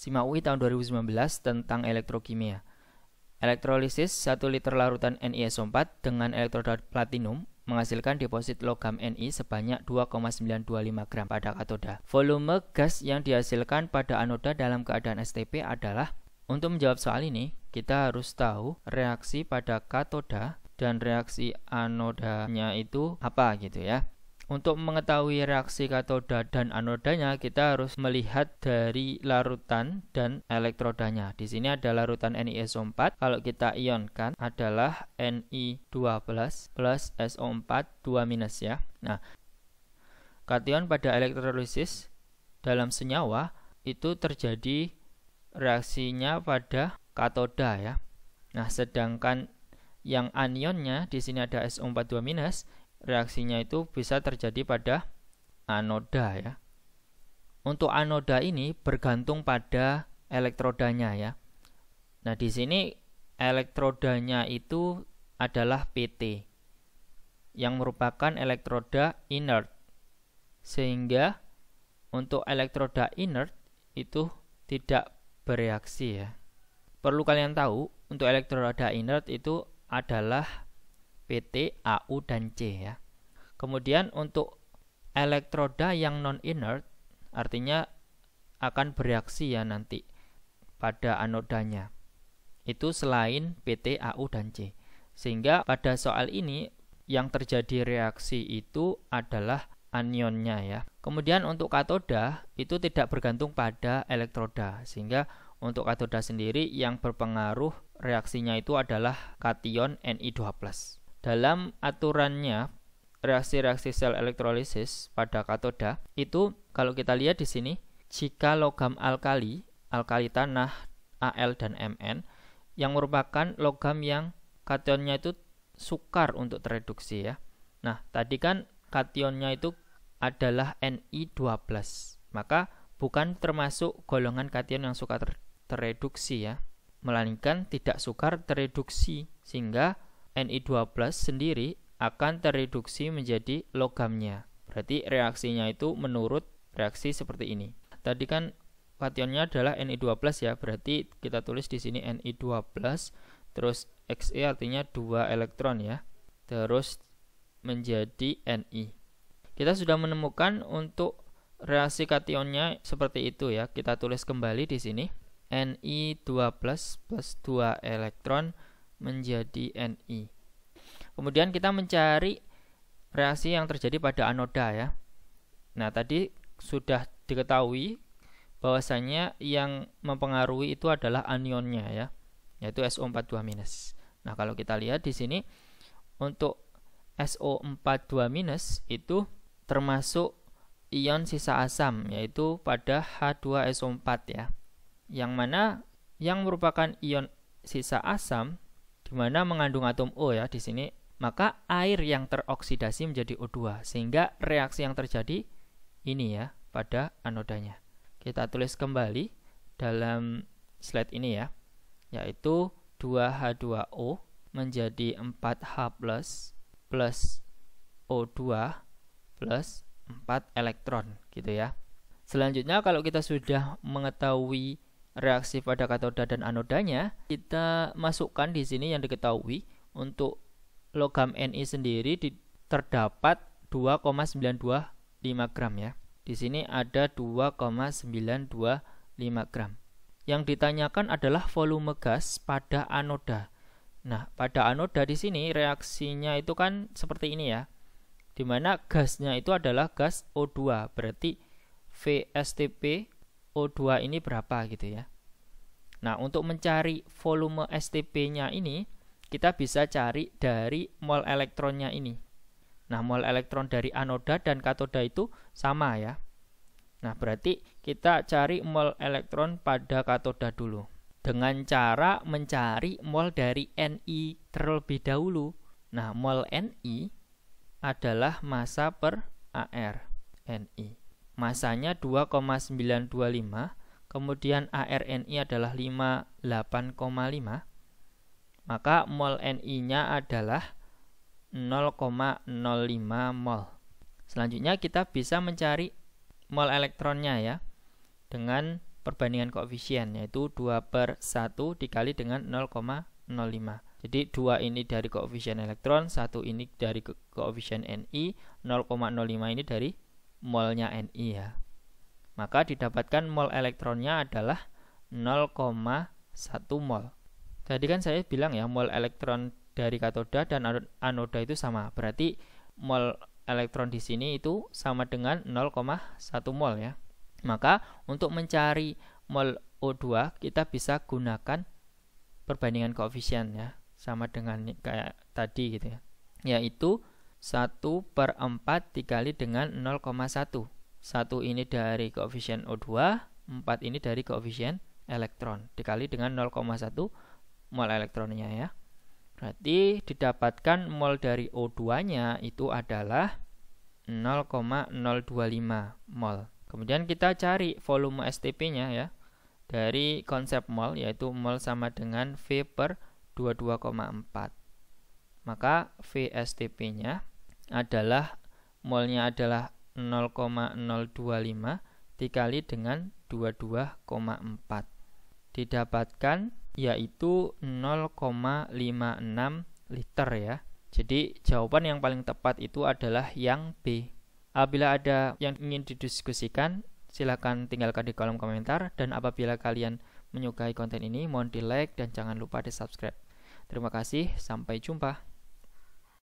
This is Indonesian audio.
SIMA UI tahun 2019 tentang elektrokimia. Elektrolisis 1 liter larutan NiSO4 dengan elektroda platinum menghasilkan deposit logam Ni sebanyak 2,925 gram pada katoda. Volume gas yang dihasilkan pada anoda dalam keadaan STP adalah, untuk menjawab soal ini, kita harus tahu reaksi pada katoda dan reaksi anodanya itu apa gitu ya. Untuk mengetahui reaksi katoda dan anodanya, kita harus melihat dari larutan dan elektrodanya. Di sini ada larutan NiSO4. Kalau kita ionkan adalah Ni2+ plus SO4 2- ya. Nah, kation pada elektrolisis dalam senyawa itu terjadi reaksinya pada katoda ya. Nah, sedangkan yang anionnya di sini ada SO4 2-, reaksinya itu bisa terjadi pada anoda ya. Untuk anoda ini bergantung pada elektrodanya ya. Nah, di sini elektrodanya itu adalah PT yang merupakan elektroda inert. Sehingga untuk elektroda inert itu tidak bereaksi ya. Perlu kalian tahu, untuk elektroda inert itu adalah PT, AU, dan C ya. Kemudian untuk elektroda yang non-inert artinya akan bereaksi ya nanti pada anodanya. Itu selain PT, AU, dan C. Sehingga pada soal ini yang terjadi reaksi itu adalah anionnya ya. Kemudian untuk katoda itu tidak bergantung pada elektroda. Sehingga untuk katoda sendiri yang berpengaruh reaksinya itu adalah kation Ni2+. Dalam aturannya reaksi-reaksi sel elektrolisis pada katoda itu kalau kita lihat di sini, jika logam alkali tanah Al dan Mn yang merupakan logam yang kationnya itu sukar untuk tereduksi ya. Nah, tadi kan kationnya itu adalah Ni2+, maka bukan termasuk golongan kation yang sukar tereduksi ya, melainkan tidak sukar tereduksi, sehingga Ni2+ sendiri akan tereduksi menjadi logamnya. Berarti reaksinya itu menurut reaksi seperti ini. Tadi kan kationnya adalah Ni2+ ya, berarti kita tulis di sini Ni2+, terus Xe artinya 2 elektron ya, terus menjadi Ni. Kita sudah menemukan untuk reaksi kationnya seperti itu ya. Kita tulis kembali di sini Ni2+ plus 2 elektron menjadi Ni. Kemudian kita mencari reaksi yang terjadi pada anoda ya. Nah, tadi sudah diketahui bahwasanya yang mempengaruhi itu adalah anionnya ya, yaitu SO4 2-. Nah, kalau kita lihat di sini untuk SO4 2- itu termasuk ion sisa asam, yaitu pada H2SO4 ya. Yang mana yang merupakan ion sisa asam di mana mengandung atom O ya di sini, maka air yang teroksidasi menjadi O2, sehingga reaksi yang terjadi ini ya pada anodanya. Kita tulis kembali dalam slide ini ya, yaitu 2H2O menjadi 4H plus O2 plus 4 elektron gitu ya. Selanjutnya kalau kita sudah mengetahui reaksi pada katoda dan anodanya, kita masukkan di sini yang diketahui untuk logam Ni sendiri terdapat 2,925 gram ya. Di sini ada 2,925 gram. Yang ditanyakan adalah volume gas pada anoda. Nah, pada anoda di sini reaksinya itu kan seperti ini ya, di mana gasnya itu adalah gas O2, berarti VSTP O2 ini berapa gitu ya. Nah, untuk mencari volume STP-nya ini, kita bisa cari dari mol elektronnya ini. Nah, mol elektron dari anoda dan katoda itu sama ya. Nah, berarti kita cari mol elektron pada katoda dulu dengan cara mencari mol dari Ni terlebih dahulu. Nah, mol Ni adalah massa per AR Ni. Masanya 2,925, kemudian ARNI adalah 58,5, maka mol Ni-nya adalah 0,05 mol. Selanjutnya kita bisa mencari mol elektronnya ya, dengan perbandingan koefisien, yaitu 2/1 dikali dengan 0,05. Jadi 2 ini dari koefisien elektron, 1 ini dari koefisien Ni, 0,05 ini dari molnya Ni ya. Maka didapatkan mol elektronnya adalah 0,1 mol. Tadi kan saya bilang ya, mol elektron dari katoda dan anoda itu sama. Berarti mol elektron di sini itu sama dengan 0,1 mol ya. Maka untuk mencari mol O2 kita bisa gunakan perbandingan koefisien ya, sama dengan kayak tadi gitu ya, yaitu 1/4 dikali dengan 0,1. 1 ini dari koefisien O2, 4 ini dari koefisien elektron, dikali dengan 0,1 mol elektronnya ya. Berarti didapatkan mol dari O2 nya itu adalah 0,025 mol. Kemudian kita cari volume STP nya ya, dari konsep mol, yaitu mol sama dengan V/22,4. Maka VSTP nya adalah molnya adalah 0,025 dikali dengan 22,4. Didapatkan yaitu 0,56 liter ya. Jadi jawaban yang paling tepat itu adalah yang B. Apabila ada yang ingin didiskusikan, silakan tinggalkan di kolom komentar, dan apabila kalian menyukai konten ini, mohon di like dan jangan lupa di subscribe. Terima kasih, sampai jumpa.